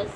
10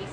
20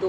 2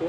2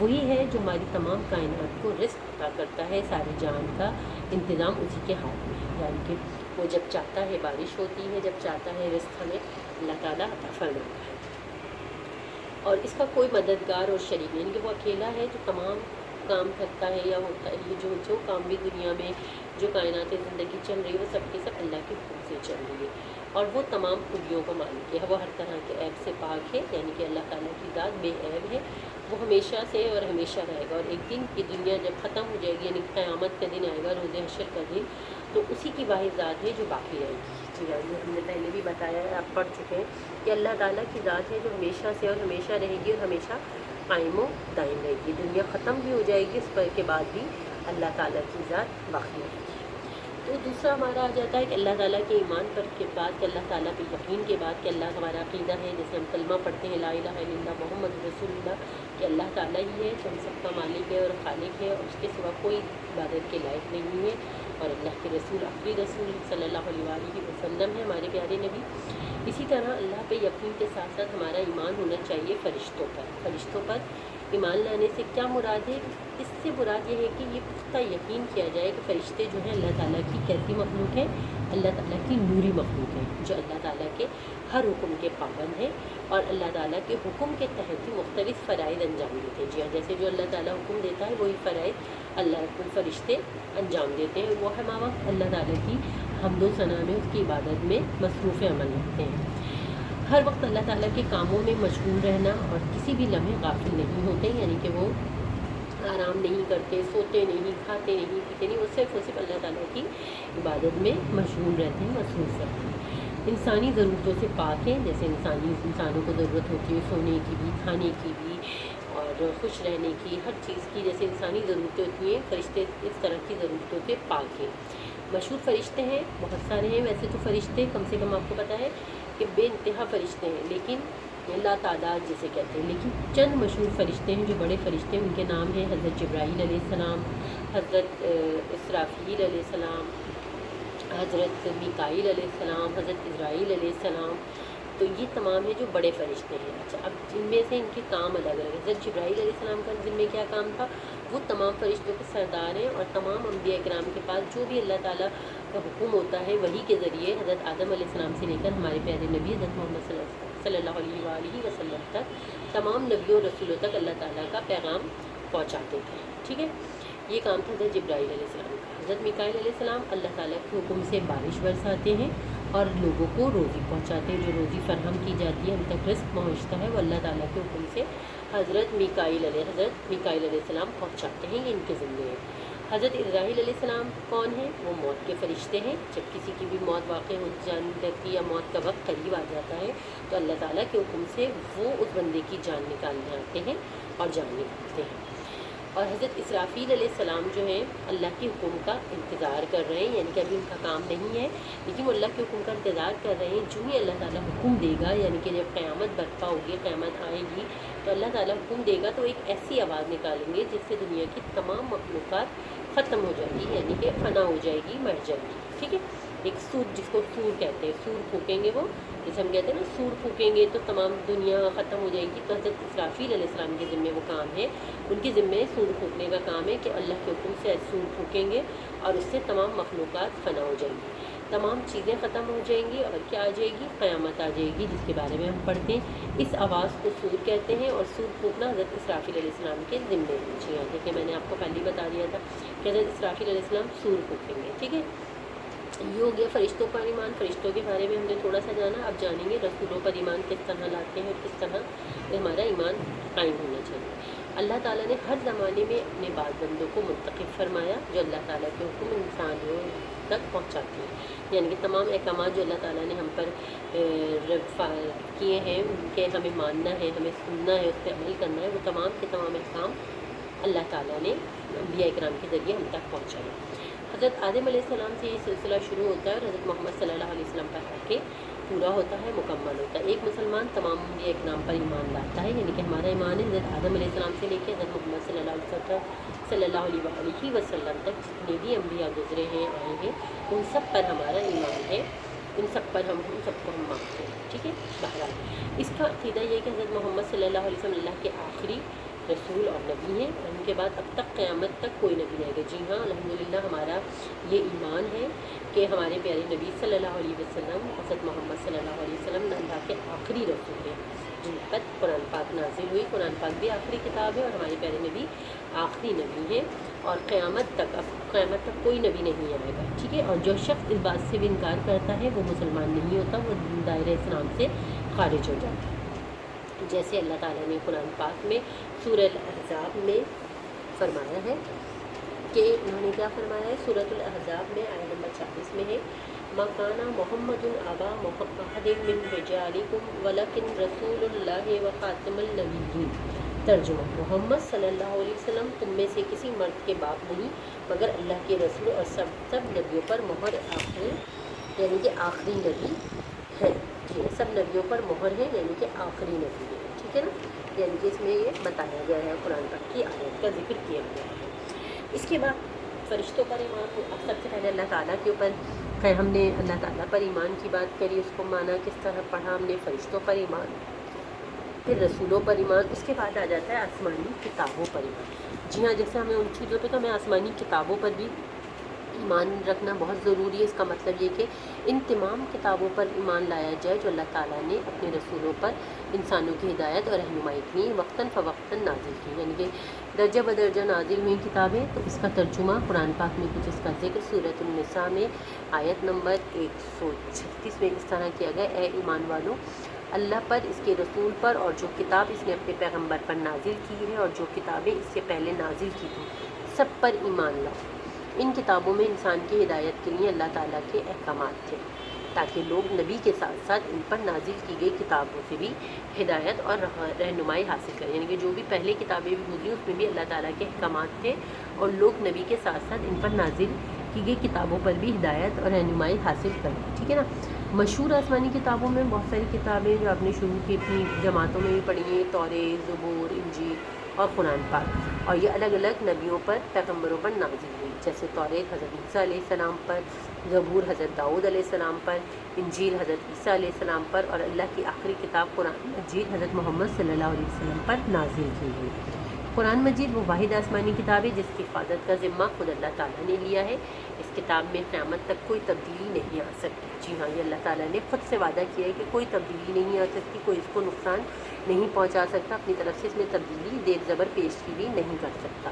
وہی ہے جو ہماری تمام کائنات کو رزق عطا کرتا ہے، ساری جان کا انتظام اسی کے ہاتھ میں ہے، یعنی کہ وہ جب چاہتا ہے بارش ہوتی ہے، جب چاہتا ہے رزق ہمیں اللہ تعالیٰ عطا فرماتا ہے، اور اس کا کوئی مددگار اور شریک نہیں، یعنی کہ وہ اکیلا ہے جو تمام کام کرتا ہے یا ہوتا ہے، یہ جو کام بھی دنیا میں جو کائنات زندگی چل رہی ہے وہ سب کے سب اللہ کے حکم سے چل رہی ہے، اور وہ تمام خوبیوں کا مالک ہے، وہ ہر طرح کے عیب سے پاک ہے، یعنی کہ اللہ تعالیٰ کی ذات بے عیب ہے، وہ ہمیشہ سے اور ہمیشہ رہے گا، اور ایک دن کی دنیا جب ختم ہو جائے گی، یعنی قیامت کا دن آئے گا، روز حشر کا دن، تو اسی کی واحد ذات ہے جو باقی رہے گی۔ جی ہاں، یہ ہم نے پہلے بھی بتایا ہے، آپ پڑھ چکے ہیں کہ اللہ تعالیٰ کی ذات ہے جو ہمیشہ سے اور ہمیشہ رہے گی، اور ہمیشہ قائم و دائم رہے گی، دنیا ختم بھی ہو جائے گی اس پر کے بعد بھی اللہ تعالیٰ کی ذات باقی رہے گی۔ تو دوسرا ہمارا آ جاتا ہے کہ اللہ تعالیٰ کے ایمان پر کے بعد، کہ اللہ تعالیٰ پہ یقین کے بعد، کہ اللہ ہمارا عقیدہ ہے، جیسے ہم کلمہ پڑھتے ہیں لا الہ الا اللہ محمد رسول اللہ، کہ اللہ تعالیٰ ہی ہے جو ہم سب کا مالک ہے اور خالق ہے، اور اس کے سوا کوئی عبادت کے لائق نہیں ہے، اور اللہ کے رسول آخری رسول صلی اللہ علیہ وآلہ وسلم ہے، ہمارے پیارے نبی۔ اسی طرح اللہ پہ یقین کے ساتھ ساتھ ہمارا ایمان ہونا چاہیے فرشتوں پر۔ فرشتوں پر ایمان لانے سے کیا مراد ہے؟ اس سے مراد یہ ہے کہ یہ پختہ یقین کیا جائے کہ فرشتے جو ہیں اللہ تعالیٰ کی کیسی مخلوق ہیں؟ اللہ تعالیٰ کی نوری مخلوق ہیں، جو اللہ تعالیٰ کے ہر حکم کے پابند ہیں، اور اللہ تعالیٰ کے حکم کے تحت ہی مختلف فرائض انجام دیتے ہیں۔ جی ہاں، جیسے جو اللہ تعالیٰ حکم دیتا ہے وہی فرائض اللہ کو فرشتے انجام دیتے ہیں، وہ ہم وقت اللہ تعالیٰ کی حمد و ثنا میں، اس کی عبادت میں مصروف عمل رکھتے ہیں۔ ہر وقت اللہ تعالیٰ کے کاموں میں مشغول رہنا، اور کسی بھی لمحے غافل نہیں ہوتے، یعنی کہ وہ آرام نہیں کرتے، سوتے نہیں، کھاتے نہیں، پیتے نہیں، وہ صرف اللہ تعالیٰ کی عبادت میں مشغول رہتے ہیں، مصروف رہتے ہیں۔ انسانی ضرورتوں سے پاک ہیں، جیسے انسانوں کو ضرورت ہوتی ہے سونے کی بھی، کھانے کی بھی، اور خوش رہنے کی، ہر چیز کی جیسے انسانی ضرورتیں ہوتی ہیں، فرشتے اس طرح کی ضرورتوں سے پاک ہیں۔ مشہور فرشتے ہیں، بہت سارے ہیں، ویسے تو فرشتے کم سے کم آپ کو پتہ ہے کہ بے انتہا فرشتے ہیں، لیکن لا تعداد جسے کہتے ہیں، لیکن چند مشہور فرشتے ہیں جو بڑے فرشتے ہیں، ان کے نام ہیں حضرت جبرائیل علیہ السلام، حضرت اسرافیل علیہ السلام، حضرت میکائیل علیہ السلام، حضرت اسرائیل علیہ السلام، تو یہ تمام ہیں جو بڑے فرشتے ہیں۔ اچھا، اب جن میں سے ان کے کام الگ الگ ہے۔ حضرت جبرائیل علیہ السلام کا ذمہ میں کیا کام تھا؟ وہ تمام فرشتوں کے سردار ہیں، اور تمام انبیاء کرام کے پاس جو بھی اللہ تعالیٰ کا حکم ہوتا ہے وہی کے ذریعے حضرت آدم علیہ السلام سے لے کر ہمارے پیارے نبی حضرت محمد صلی اللہ علیہ وآلہ وسلم تک، تمام نبیوں اور رسولوں تک اللہ تعالیٰ کا پیغام پہنچاتے تھے۔ ٹھیک ہے، یہ کام تھا حضرت جبرائیل علیہ السلام کا۔ حضرت میکائیل علیہ السلام اللہ تعالیٰ کے حکم سے بارش برساتے ہیں اور لوگوں کو روزی پہنچاتے ہیں، جو روزی فراہم کی جاتی ہے، ہم تک رزق پہنچتا ہے، وہ اللہ تعالیٰ کے حکم سے حضرت میکائیل علیہ السلام پہنچاتے ہیں، یہ ان کے ذمے ہے۔ حضرت اسرائیل علیہ السلام کون ہیں؟ وہ موت کے فرشتے ہیں۔ جب کسی کی بھی موت واقع ہو جاتی یا موت کا وقت قریب آ جاتا ہے تو اللہ تعالیٰ کے حکم سے وہ اس بندے کی جان نکالنے آتے ہیں اور جان نکالتے ہیں۔ اور حضرت اسرافیل علیہ السلام جو ہیں اللہ کے حکم کا انتظار کر رہے ہیں، یعنی کہ ابھی ان کا کام نہیں ہے لیکن وہ اللہ کے حکم کا انتظار کر رہے ہیں۔ جو ہی اللہ تعالیٰ حکم دے گا، یعنی کہ جب قیامت برپا ہوگی، قیامت آئے گی، تو اللہ تعالیٰ حکم دے گا تو ایک ایسی آواز نکالیں گے جس سے دنیا کی تمام مخلوقات ختم ہو جائے گی، یعنی کہ فنا ہو جائے گی، مر جائے گی۔ ٹھیک ہے، ایک سور، جس کو سور کہتے ہیں، سور پھونکیں گے، وہ جیسے ہم کہتے ہیں نا سور پھونکیں گے تو تمام دنیا ختم ہو جائے گی، تو حضرت اسرافیل علیہ السلام کے ذمے وہ کام ہے، ان کے ذمے سور پھونکنے کا کام ہے کہ اللہ کے حکم سے سور پھونکیں گے اور اس سے تمام مخلوقات فنا ہو جائیں گی، تمام چیزیں ختم ہو جائیں گی، اور کیا آ جائے گی؟ قیامت آ جائے گی، جس کے بارے میں ہم پڑھتے ہیں۔ اس آواز کو سور کہتے ہیں، اور سور پھونکنا حضرت اسرافیل علیہ السلام کے ذمے ہے۔ جی ہاں، دیکھیں میں نے آپ کو پہلے ہی بتا دیا تھا کہ حضرت اسرافیل علیہ السلام سور پھونکیں گے۔ ٹھیک ہے، یہ ہو گیا فرشتوں پر ایمان۔ فرشتوں کے بارے میں ہم نے تھوڑا سا جانا، اب جانیں گے رسولوں پر ایمان کس طرح لاتے ہیں اور کس طرح ہمارا ایمان قائم ہونا چاہیے۔ اللہ تعالیٰ نے ہر زمانے میں اپنے بعض بندوں کو منتخب فرمایا جو اللہ تعالیٰ کے حکم انسانوں تک پہنچاتے ہیں، یعنی کہ تمام احکامات جو اللہ تعالیٰ نے ہم پر کیے ہیں، ان کے ہمیں ماننا ہے، ہمیں سننا ہے، اس پہ عمل کرنا ہے، وہ تمام کے تمام احکام اللہ تعالیٰ نے انبیاء کرام کے ذریعے ہم تک پہنچائے۔ حضرت آدم علیہ السلام سے یہ سلسلہ شروع ہوتا ہے اور حضرت محمد صلی اللہ علیہ وسلم پر آ کے پورا ہوتا ہے، مکمل ہوتا ہے۔ ایک مسلمان تمام انبیاء کرام پر ایمان لاتا ہے، یعنی کہ ہمارا ایمان ہے حضرت آدم علیہ السلام سے لے کے حضرت محمد صلی اللہ علیہ وسلم تک جتنے بھی انبیاء گزرے ہیں، آئے ہیں، ان سب پر ہمارا ایمان ہے، ان سب پر ان سب کو ہم مانتے ہیں۔ ٹھیک ہے، بہرحال اس کا عقیدہ یہ ہے کہ حضرت محمد صلی اللہ علیہ وسلم اللہ کے آخری رسول اور نبی ہیں، اور ان کے بعد اب تک قیامت تک کوئی نبی نہیں آئے گا۔ جی ہاں، الحمدللہ ہمارا یہ ایمان ہے کہ ہمارے پیارے نبی صلی اللہ علیہ وسلم، حضرت محمد صلی اللہ علیہ وسلم اللہ کے آخری رسول ہیں جن پر قرآن پاک نازل ہوئی۔ قرآن پاک بھی آخری کتاب ہے اور ہمارے پیارے نبی آخری نبی ہیں، اور قیامت تک کوئی نبی نہیں آئے گا، ٹھیک ہے۔ اور جو شخص اس بات سے بھی انکار کرتا ہے وہ مسلمان نہیں ہوتا، وہ دائرہ اسلام سے خارج ہو جاتا ہے۔ جیسے اللہ تعالیٰ نے قرآن پاک میں سورہ الاحزاب میں فرمایا ہے کہ انہوں نے کیا فرمایا ہے، سورۃ الاحزاب میں آیت نمبر 40 میں ہے، ما کان محمد ابا احد من رجالکم ولکن رسول اللہ وخاتم النبیین۔ ترجمہ: محمد صلی اللہ علیہ وسلم تم میں سے کسی مرد کے باپ نہیں مگر اللہ کے رسول اور سب نبیوں پر مہر آخری، یعنی کہ آخری نبی ہے۔ جی، سب نبیوں پر مہر ہے، یعنی کہ آخری نبی ہے، ٹھیک ہے نا۔ یعنی کہ اس میں یہ بتایا گیا ہے، قرآن پاک کی آیت کا ذکر کیا گیا ہے۔ اس کے بعد فرشتوں پر ایمان، سب سے پہلے اللہ تعالیٰ کے اوپر ہم نے اللہ تعالیٰ پر ایمان کی بات کری، اس کو مانا کس طرح پڑھا ہم نے، فرشتوں پر ایمان، پھر رسولوں پر ایمان، اس کے بعد آ جاتا ہے آسمانی کتابوں پر ایمان۔ جی ہاں، جیسے ہمیں ان چیزوں پہ تو ہمیں آسمانی کتابوں پر بھی ایمان رکھنا بہت ضروری ہے۔ اس کا مطلب یہ کہ ان تمام کتابوں پر ایمان لایا جائے جو اللہ تعالیٰ نے اپنے رسولوں پر انسانوں کی ہدایت اور رہنمائی کے لیے وقتاً فوقتاً نازل کی، یعنی کہ درجہ بدرجہ نازل ہوئی کتابیں۔ تو اس کا ترجمہ قرآن پاک میں کچھ اس کا ذکر سورۃ النساء میں آیت نمبر 136 میں اس طرح کیا گیا، اے ایمان والو، اللہ پر، اس کے رسول پر، اور جو کتاب اس نے اپنے پیغمبر پر نازل کی ہے اور جو کتابیں اس سے پہلے نازل کی تھیں سب پر ایمان لاؤ۔ ان کتابوں میں انسان کی ہدایت کے لیے اللہ تعالیٰ کے احکامات تھے تاکہ لوگ نبی کے ساتھ ساتھ ان پر نازل کی گئی کتابوں سے بھی ہدایت اور رہنمائی حاصل کریں، یعنی کہ جو بھی پہلے کتابیں بھی گزری اس میں بھی اللہ تعالیٰ کے احکامات تھے اور لوگ نبی کے ساتھ ساتھ ان پر نازل کی گئی کتابوں پر بھی ہدایت اور رہنمائی حاصل کریں، ٹھیک ہے نا۔ مشہور آسمانی کتابوں میں بہت ساری کتابیں جو آپ نے شروع کی اپنی جماعتوں میں بھی پڑھی ہیں، توریت، زبور، انجیل اور قرآن پاک، اور یہ الگ الگ نبیوں پر، پیغمبروں پر نازل ہوئی، جیسے توریت حضرت موسیٰ علیہ السلام پر، زبور حضرت داؤد علیہ السلام پر، انجیل حضرت عیسیٰ علیہ السلام پر، اور اللہ کی آخری کتاب قرآن مجید حضرت محمد صلی اللہ علیہ وسلم پر نازل کی گئی۔ قرآن مجید وہ واحد آسمانی کتاب ہے جس کی حفاظت کا ذمہ خود اللہ تعالیٰ نے لیا ہے۔ اس کتاب میں قیامت تک کوئی تبدیلی نہیں آ سکتی۔ جی ہاں، یہ اللہ تعالیٰ نے خود سے وعدہ کیا ہے کہ کوئی تبدیلی نہیں آ سکتی، کوئی اس کو نقصان نہیں پہنچا سکتا، اپنی طرف سے اس میں تبدیلی زیر زبر پیش کی بھی نہیں کر سکتا۔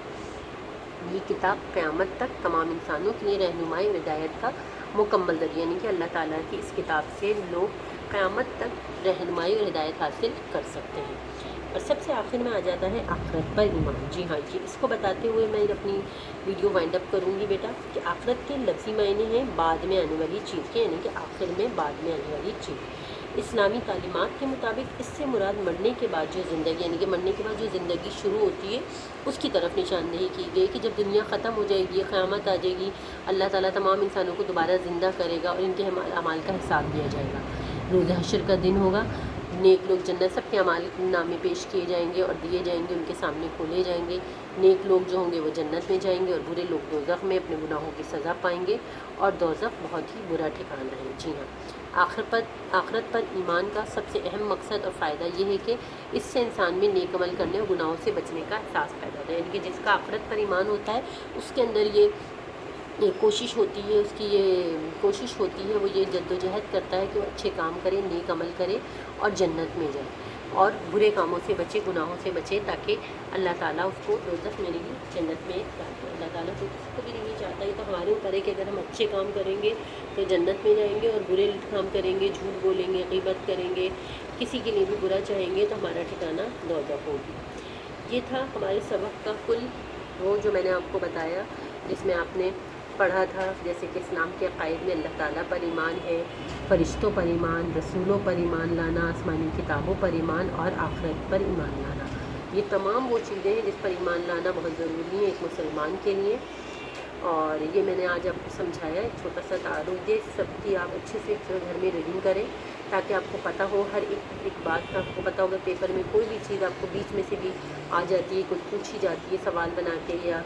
یہ کتاب قیامت تک تمام انسانوں کے لیے رہنمائی اور ہدایت کا مکمل ذریعہ، یعنی کہ اللہ تعالیٰ کی اس کتاب سے لوگ قیامت تک رہنمائی اور ہدایت حاصل کر سکتے ہیں۔ اور سب سے آخر میں آ جاتا ہے آخرت پر ایمان۔ جی ہاں، یہ اس کو بتاتے ہوئے میں اپنی ویڈیو وائنڈ اپ کروں گی بیٹا کہ آخرت کے لفظی معنی ہیں بعد میں آنے والی چیز کے، یعنی کہ آخر میں بعد میں آنے والی چیز۔ اسلامی تعلیمات کے مطابق اس سے مراد مرنے کے بعد جو زندگی، یعنی کہ مرنے کے بعد جو زندگی شروع ہوتی ہے اس کی طرف نشاندہی کی گئی کہ جب دنیا ختم ہو جائے گی، قیامت آ جائے گی، اللہ تعالیٰ تمام انسانوں کو دوبارہ زندہ کرے گا اور ان کے اعمال کا حساب دیا جائے گا۔ روز حشر کا دن ہوگا، نیک لوگ جنت، سب کے اعمال نامے پیش کیے جائیں گے اور دیے جائیں گے، ان کے سامنے کھولے جائیں گے۔ نیک لوگ جو ہوں گے وہ جنت میں جائیں گے اور برے لوگ دوزخ میں اپنے گناہوں کی سزا پائیں گے، اور دوزخ بہت ہی برا ٹھکانہ ہے۔ جی ہاں، آخرت پر ایمان کا سب سے اہم مقصد اور فائدہ یہ ہے کہ اس سے انسان میں نیک عمل کرنے اور گناہوں سے بچنے کا احساس پیدا ہوتا ہے، یعنی کہ جس کا آخرت پر ایمان ہوتا ہے اس کے اندر یہ کوشش ہوتی ہے، اس کی یہ کوشش ہوتی ہے، وہ یہ جد و جہد کرتا ہے کہ وہ اچھے کام کرے، نیک عمل کرے اور جنت میں جائے اور برے کاموں سے بچے، گناہوں سے بچے، تاکہ اللہ تعالیٰ اس کو دوزخ میں نہیں جنت میں ڈالے۔ اللہ تعالیٰ تو کسی کو بھی نہیں چاہتا، یہ تو ہمارے اوپر ہے کہ اگر ہم اچھے کام کریں گے تو جنت میں جائیں گے، اور برے کام کریں گے، جھوٹ بولیں گے، غیبت کریں گے، کسی کے لیے بھی برا چاہیں گے تو ہمارا ٹھکانہ دوزخ ہوگی۔ یہ تھا ہمارے سبق کا کل وہ جو میں نے آپ کو بتایا، جس میں آپ نے پڑھا تھا، جیسے کہ اسلام کے عقائد میں اللہ تعالیٰ پر ایمان ہے، فرشتوں پر ایمان، رسولوں پر ایمان لانا، آسمانی کتابوں پر ایمان اور آخرت پر ایمان لانا۔ یہ تمام وہ چیزیں ہیں جس پر ایمان لانا بہت ضروری ہے ایک مسلمان کے لیے، اور یہ میں نے آج آپ کو سمجھایا، ایک چھوٹا سا تعارف دے، سب کی آپ اچھے سے گھر میں ریڈنگ کریں تاکہ آپ کو پتہ ہو، ہر ایک بات کا آپ کو پتہ ہوگا۔ پیپر میں کوئی بھی چیز آپ کو بیچ میں سے بھی آ جاتی ہے، کچھ پوچھی جاتی ہے سوال بنا کے یا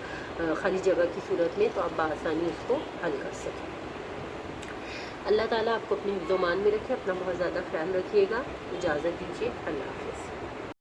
خالی جگہ کی صورت میں، تو آپ بآسانی اس کو حل کر سکیں۔ اللہ تعالیٰ آپ کو اپنے حفظ و امان میں رکھے، اپنا بہت زیادہ خیال رکھیے گا۔ اجازت دیجیے، اللہ حافظ۔